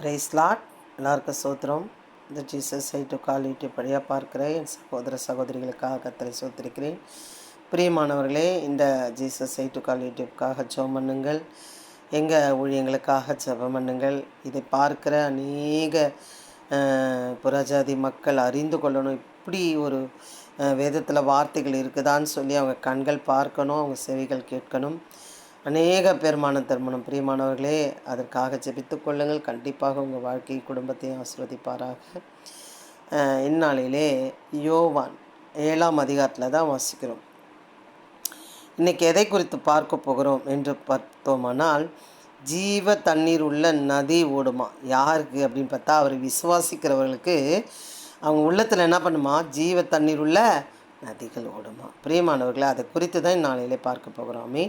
Price lot. எல்லாருக்கும் சோத்திரம். இந்த Jesus I to call YouTube வழியாக பார்க்குற என் சகோதர சகோதரிகளுக்காக கர்த்தரை சோத்திருக்கிறேன். பிரியமானவர்களே, இந்த ஜீசஸ் ஐ டு கால் யூடியூப்காக ஜெபம் பண்ணுங்கள். எங்கள் ஊழியங்களுக்காக ஜெபம் பண்ணுங்கள். இதை பார்க்குற அநேக புறஜாதி மக்கள் அறிந்து கொள்ளணும். இப்படி ஒரு வேதத்தில் வார்த்தைகள் இருக்குதான்னு சொல்லி அவங்க கண்கள் பார்க்கணும், அவங்க செவிகள் கேட்கணும். அநேக பேர்மான திருமணம். பிரியமானவர்களே, அதற்காக ஜெபித்து கொள்ளுங்கள். கண்டிப்பாக உங்கள் வாழ்க்கை குடும்பத்தையும் ஆசீர்வதிப்பாராக. இந்நாளிலே யோவான் 7ஆம் அதிகாரத்தில் தான் வாசிக்கிறோம். இன்றைக்கி எதை குறித்து பார்க்க போகிறோம் என்று பார்த்தோமானால், ஜீவ தண்ணீர் உள்ள நதி ஓடுமா. யாருக்கு அப்படின்னு பார்த்தா, அவர் விசுவாசிக்கிறவர்களுக்கு அவங்க உள்ளத்தில் என்ன பண்ணுமா, ஜீவ தண்ணீர் உள்ள நதிகள் ஓடுமா. பிரியமானவர்களே, அதை குறித்து தான் இந்நாளிலே பார்க்க போகிறோமே.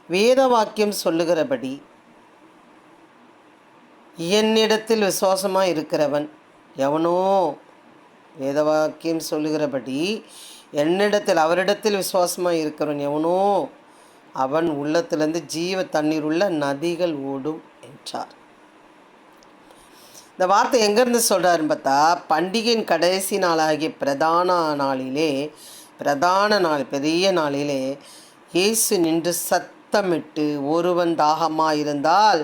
வேத வாக்கியம் சொல்லுகிறபடி என்னிடத்தில் விசுவாசமாக இருக்கிறவன் எவனோ, வேத வாக்கியம் சொல்லுகிறபடி என்னிடத்தில் அவரிடத்தில் விசுவாசமாக இருக்கிறவன் எவனோ அவன் உள்ளத்திலிருந்து ஜீவ தண்ணீர் உள்ள நதிகள் ஓடும் என்றார். இந்த வார்த்தை எங்கேருந்து சொல்கிறாருன்னு பார்த்தா, பண்டிகையின் கடைசி நாளாகிய பிரதான நாள் பெரிய நாளிலே இயேசு நின்று சத்தமிட்டு, ஒருவன் தாகமாக இருந்தால்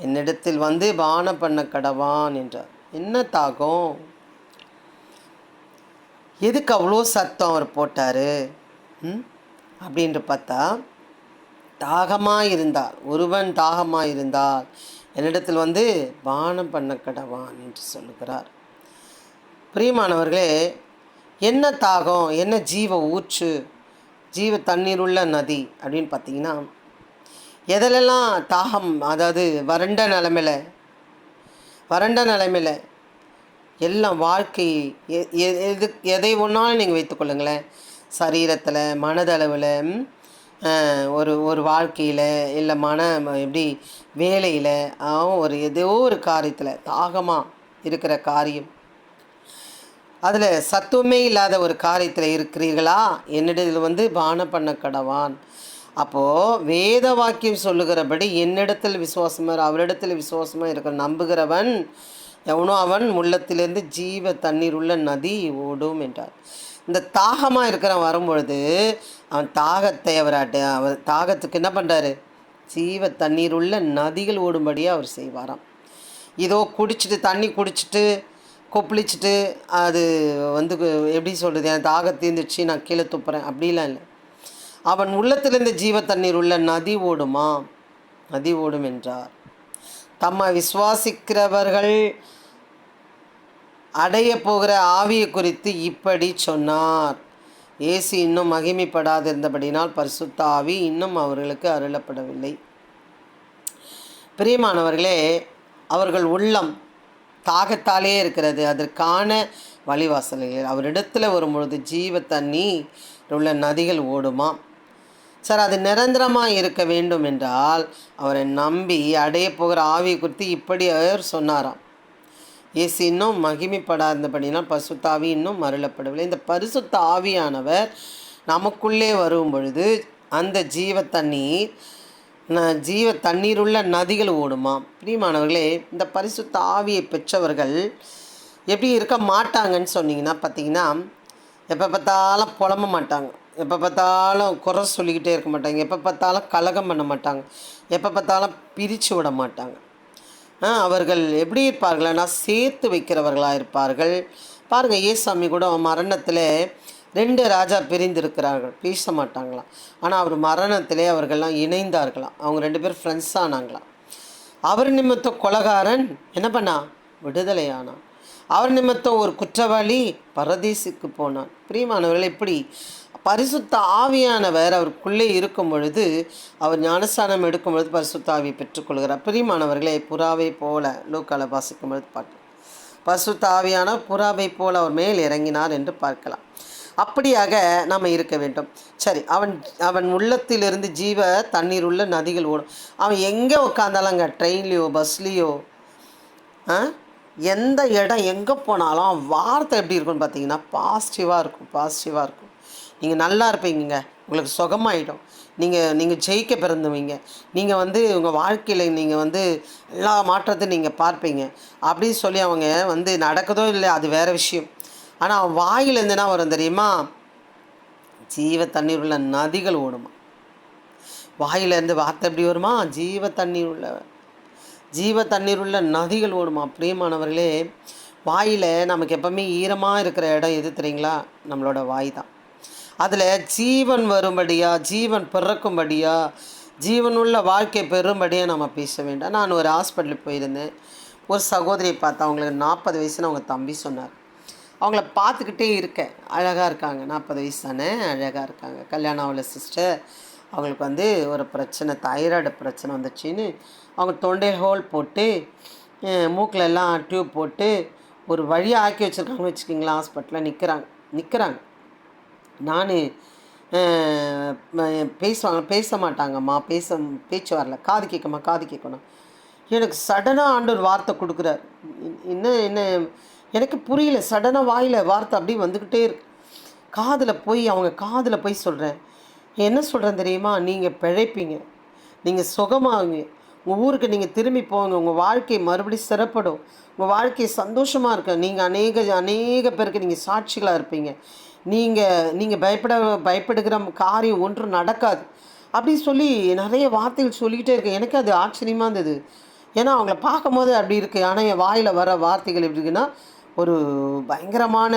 என்னிடத்தில் வந்து பானம் பண்ண கடவான் என்றார். என்ன தாகம்? எதுக்கு அவ்வளோ சத்தம் அவர் போட்டார் அப்படின்ட்டு பார்த்தா, ஒருவன் தாகமாக இருந்தால் என்னிடத்தில் வந்து பானம் பண்ண கடவான் என்று சொல்லுகிறார். பிரியமானவர்களே, என்ன தாகம், என்ன ஜீவ ஊற்று, ஜீவ தண்ணீர் உள்ள நதி அப்படின்னு பார்த்தீங்கன்னா, எதிலெல்லாம் தாகம், அதாவது வறண்ட நிலைமையில் எல்லாம் வாழ்க்கை எதை ஒன்றாலும் நீங்கள் வைத்துக்கொள்ளுங்களேன். சரீரத்தில், மனதளவில், ஒரு வாழ்க்கையில், இல்லை எப்படி வேலையில், ஏதோ ஒரு காரியத்தில் தாகமாக இருக்கிற காரியம், அதில் சத்துவமே இல்லாத ஒரு காரியத்தில் இருக்கிறீர்களா, என்னிடத்தில் வந்து பானம் பண்ண கடவான். அப்போது வேத வாக்கியம் சொல்லுகிறபடி என்னிடத்தில் விசுவாசமாக, அவரிடத்தில் விசுவாசமாக இருக்கிற நம்புகிறவன் எவனோ அவன் உள்ளத்திலிருந்து ஜீவ தண்ணீர் உள்ள நதி ஓடும் என்றார். இந்த தாகமாக இருக்கிறவன் வரும்பொழுது அவன் அவர் தாகத்துக்கு என்ன பண்ணுறாரு, ஜீவ தண்ணீர் உள்ள நதிகள் ஓடும்படியாக அவர் செய்வாராம். இதோ தண்ணி குடிச்சிட்டு கொப்பளிச்சுட்டு அது வந்து எப்படி சொல்கிறது, என் தாகம் தீர்ந்துச்சு நான் கீழே துப்புறேன் அப்படிலாம் இல்லை. அவன் உள்ளத்திலிருந்து ஜீவ தண்ணீர் உள்ள நதி ஓடும் என்றார். தம்மை விசுவாசிக்கிறவர்கள் அடைய போகிற ஆவியை குறித்து இப்படி சொன்னார். இயேசு இன்னும் மகிமைப்படாதிருந்தபடினால் பரிசுத்த ஆவி இன்னும் அவர்களுக்கு அருளப்படவில்லை. பிரியமானவர்களே, அவர்கள் உள்ளம் தாகத்தாலே இருக்கிறது. அதற்கான வழிவாசல்கள் அவரிடத்தில் வரும்பொழுது ஜீவ தண்ணீர் உள்ள நதிகள் ஓடுமா. சார், அது நிரந்தரமாக இருக்க வேண்டும் என்றால் அவரை நம்பி அடைய போகிற ஆவியை குறித்து இப்படி அவர் சொன்னாராம். இயேசு இன்னும் மகிமைப்படாதபடினால் பரிசுத்த ஆவி இன்னும் அருளப்படவில்லை. இந்த பரிசுத்த ஆவியானவர் நமக்குள்ளே வரும் பொழுது அந்த ஜீவ தண்ணீர் உள்ள நதிகள் ஓடுமா. பிரியமானவர்களே, இந்த பரிசுத்த ஆவியை பெற்றவர்கள் எப்படி இருக்க மாட்டாங்கன்னு சொன்னீங்கன்னா பார்த்தீங்கன்னா, எப்போ பார்த்தாலும் புலம்ப மாட்டாங்க, எப்போ பார்த்தாலும் குறை சொல்லிக்கிட்டே இருக்க மாட்டாங்க, எப்போ பார்த்தாலும் கலகம் பண்ண மாட்டாங்க, எப்போ பார்த்தாலும் பிரித்து விட மாட்டாங்க. அவர்கள் எப்படி இருப்பார்கள்னா சேர்த்து வைக்கிறவர்களாக இருப்பார்கள். பாருங்கள், ஏசாமி கூட மரணத்தில் 2 ராஜா பிரிந்திருக்கிறார்கள், பேச மாட்டாங்களாம். ஆனால் அவர் மரணத்திலே அவர்கள்லாம் இணைந்தார்களாம். அவங்க 2 பேர் ஃப்ரெண்ட்ஸ் ஆனாங்களாம். அவர் நிமித்தம் கொலைகாரன் என்ன பண்ணா, விடுதலையானான். அவர் நிமித்தம் ஒரு குற்றவாளி பரதீசுக்கு போனான். பிரியமானவர்கள், இப்படி பரிசுத்த ஆவியானவர் அவருக்குள்ளே இருக்கும் பொழுது, அவர் ஞானஸ்தானம் எடுக்கும் பொழுது பரிசுத்த ஆவியை பெற்றுக்கொள்கிறார். பிரியமானவர்களே, புறாவை போல லூக்கால வாசிக்கும் பொழுது பார்க்கலாம், பரிசுத்த ஆவியான புறாவை போல அவர் மேல் இறங்கினார் என்று பார்க்கலாம். அப்படியாக நாம் இருக்க வேண்டும். சரி, அவன் உள்ளத்திலிருந்து ஜீவ தண்ணீர் உள்ள நதிகள் ஓடும். அவன் எங்கே உட்காந்தாலும், ட்ரெயின்லேயோ பஸ்லேயோ எந்த இடம் எங்கே போனாலும் வார்த்தை எப்படி இருக்குன்னு பார்த்தீங்கன்னா பாசிட்டிவாக இருக்கும். நீங்கள் நல்லா இருப்பீங்க, உங்களுக்கு சுகமாயிடும். நீங்கள் ஜெயிக்க பிறந்தவங்க. நீங்கள் உங்கள் வாழ்க்கையில் நீங்கள் எல்லா மாற்றத்தையும் நீங்கள் பார்ப்பீங்க அப்படின்னு சொல்லி அவங்க நடக்குதோ இல்லை அது வேறு விஷயம். ஆனால் அவன் வாயிலேருந்து என்ன வரும் தெரியுமா? ஜீவ தண்ணீர் உள்ள நதிகள் ஓடுமா. வாயிலேருந்து வார்த்தை எப்படி வருமா? ஜீவ தண்ணீர் உள்ள நதிகள் ஓடுமா. பிரியமானவர்களே, வாயில் நமக்கு எப்பவுமே ஈரமாக இருக்கிற இடம் எது தெரியுங்களா? நம்மளோட வாய் தான். அதில் ஜீவன் வரும்படியா, ஜீவன் பிறக்கும்படியா, ஜீவனுள்ள வாழ்க்கை பெறும்படியாக நம்ம பேச வேண்டாம். நான் ஒரு ஹாஸ்பிட்டலுக்கு போயிருந்தேன். ஒரு சகோதரியை பார்த்தா, அவங்களுக்கு 40 வயசுன்னு அவங்க தம்பி சொன்னார். அவங்கள பார்த்துக்கிட்டே இருக்கேன். அழகாக இருக்காங்க, 40 வயசு தானே, அழகாக இருக்காங்க. கல்யாணம் ஆகல சிஸ்டர். அவங்களுக்கு ஒரு பிரச்சனை, தைராய்டு பிரச்சனை வந்துச்சுன்னு அவங்க தொண்டை ஹோல் போட்டு மூக்கில் எல்லாம் டியூப் போட்டு ஒரு வழியாக ஆக்கி வச்சுருக்காங்கன்னு வச்சுக்கிங்களா. ஹாஸ்பிட்டலில் நிற்கிறாங்க. நான் பேச மாட்டாங்கம்மா, பேச்சு வரல, காது கேட்கணும். எனக்கு சடனாக ஆண்டவர் வார்த்தை கொடுக்குறார். என்ன எனக்கு புரியல. சடனாக வாயில் வார்த்தை அப்படியே வந்துக்கிட்டே இருக்கு. அவங்க காதில் போய் சொல்கிறேன். என்ன சொல்கிறேன் தெரியுமா? நீங்கள் பிழைப்பீங்க, நீங்கள் சுகமாகுங்க, உங்கள் ஊருக்கு நீங்கள் திரும்பி போங்க, உங்கள் வாழ்க்கை மறுபடியும் சிறப்படும், உங்கள் வாழ்க்கை சந்தோஷமாக இருக்க, நீங்கள் அநேக பேருக்கு நீங்கள் சாட்சிகளாக இருப்பீங்க, நீங்கள் பயப்படுகிற காரியம் ஒன்றும் நடக்காது அப்படின்னு சொல்லி நிறைய வார்த்தைகள் சொல்லிக்கிட்டே இருக்கேன். எனக்கு அது ஆச்சரியமாக இருந்தது. ஏன்னா அவங்கள பார்க்கும்போது அப்படி இருக்குது. ஆனால் என் வாயில் வர வார்த்தைகள் எப்படி இருக்குன்னா, ஒரு பயங்கரமான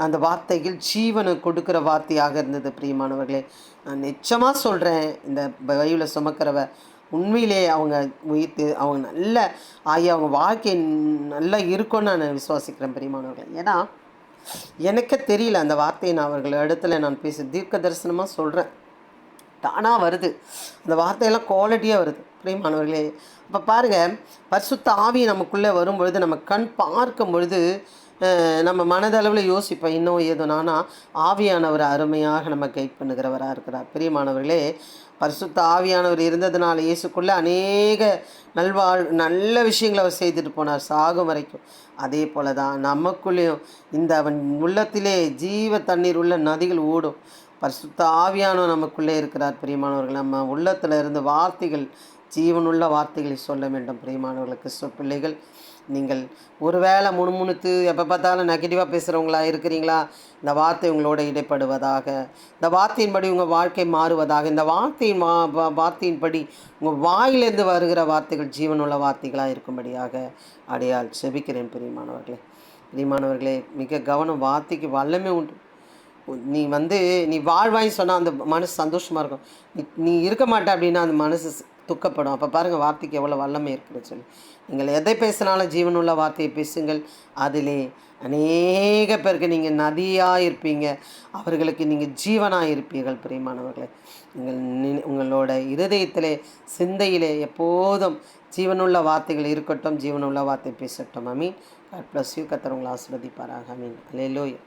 அந்த வார்த்தைகள் ஜீவனை கொடுக்குற வார்த்தையாக இருந்தது. பிரியமானவர்களே, நான் நிச்சயமாக சொல்கிறேன், இந்த பைபிளை சுமக்கிறவ உண்மையிலே அவங்க உயிர்த்து அவங்க நல்ல அவங்க வாழ்க்கை நல்லா இருக்கும்னு நான் விசுவாசிக்கிறேன். பிரியமானவர்களே, ஏன்னா எனக்கே தெரியல அந்த வார்த்தையை நான் அவர்கள் இடத்துல நான் தீர்க்க தரிசனமாக சொல்கிறேன். தானாக வருது அந்த வார்த்தையெல்லாம், குவாலிட்டியாக வருது. பிரியமானவர்களே, அப்போ பாருங்கள், பரிசுத்த ஆவி நமக்குள்ளே வரும்பொழுது, நம்ம கண் பார்க்கும் பொழுது நம்ம மனதளவில் யோசிப்போம், இன்னும் ஏதோ நானா ஆவியானவர் அருமையாக நம்ம கைட் பண்ணுகிறவராக இருக்கிறார். பிரியமானவர்களே, பரிசுத்த ஆவியானவர் இருந்ததுனால இயேசுக்குள்ளே அநேக நல்ல விஷயங்களை அவர் செய்துட்டு போனார் சாகும் வரைக்கும். அதே போல தான் நமக்குள்ளேயும் இந்த அவன் உள்ளத்திலே ஜீவ தண்ணீர் உள்ள நதிகள் ஓடும். பரிசுத்த ஆவியானவர் நமக்குள்ளே இருக்கிறார். பிரியமானவர்கள், நம்ம உள்ளத்தில் இருந்து வார்த்தைகள், ஜீவனுள்ள வார்த்தைகளை சொல்ல வேண்டும். பிரியமானவர்களுக்கு பிள்ளைகள், நீங்கள் ஒருவேளை முணுமுணுத்து எப்போ பார்த்தாலும் நெகட்டிவாக பேசுகிறவங்களா இருக்கிறீங்களா? இந்த வார்த்தை உங்களோட இடைப்படுவதாக, இந்த வார்த்தையின்படி உங்கள் வாழ்க்கை மாறுவதாக, இந்த வார்த்தையின்படி உங்கள் வாயிலிருந்து வருகிற வார்த்தைகள் ஜீவனுள்ள வார்த்தைகளாக இருக்கும்படியாக அடையாள் செபிக்கிறேன். பிரியமானவர்களே, மிக கவனம். வார்த்தைக்கு வல்லமே உண்டு. நீ வாழ்வாய் சொன்னால் அந்த மனசு சந்தோஷமாக இருக்கும். நீ இருக்க மாட்டே அப்படின்னா அந்த மனசு துக்கப்படும். அப்போ பாருங்கள், வார்த்தைக்கு எவ்வளோ வல்லமை இருக்குன்னு சொல்லி. நீங்கள் எதை பேசினாலும் ஜீவனுள்ள வார்த்தையை பேசுங்கள். அதிலே அநேக பேருக்கு நீங்கள் நதியாக இருப்பீங்க, அவர்களுக்கு நீங்கள் ஜீவனாக இருப்பீர்கள். பிரியமானவர்களே, உங்களோட இருதயத்திலே, சிந்தையிலே எப்போதும் ஜீவனுள்ள வார்த்தைகள் இருக்கட்டும், ஜீவனுள்ள வார்த்தை பேசட்டும். அமீன். God bless you. கர்த்தர் உங்களை ஆசீர்வதிப்பாராக. அமீன். அல்லேலூயா.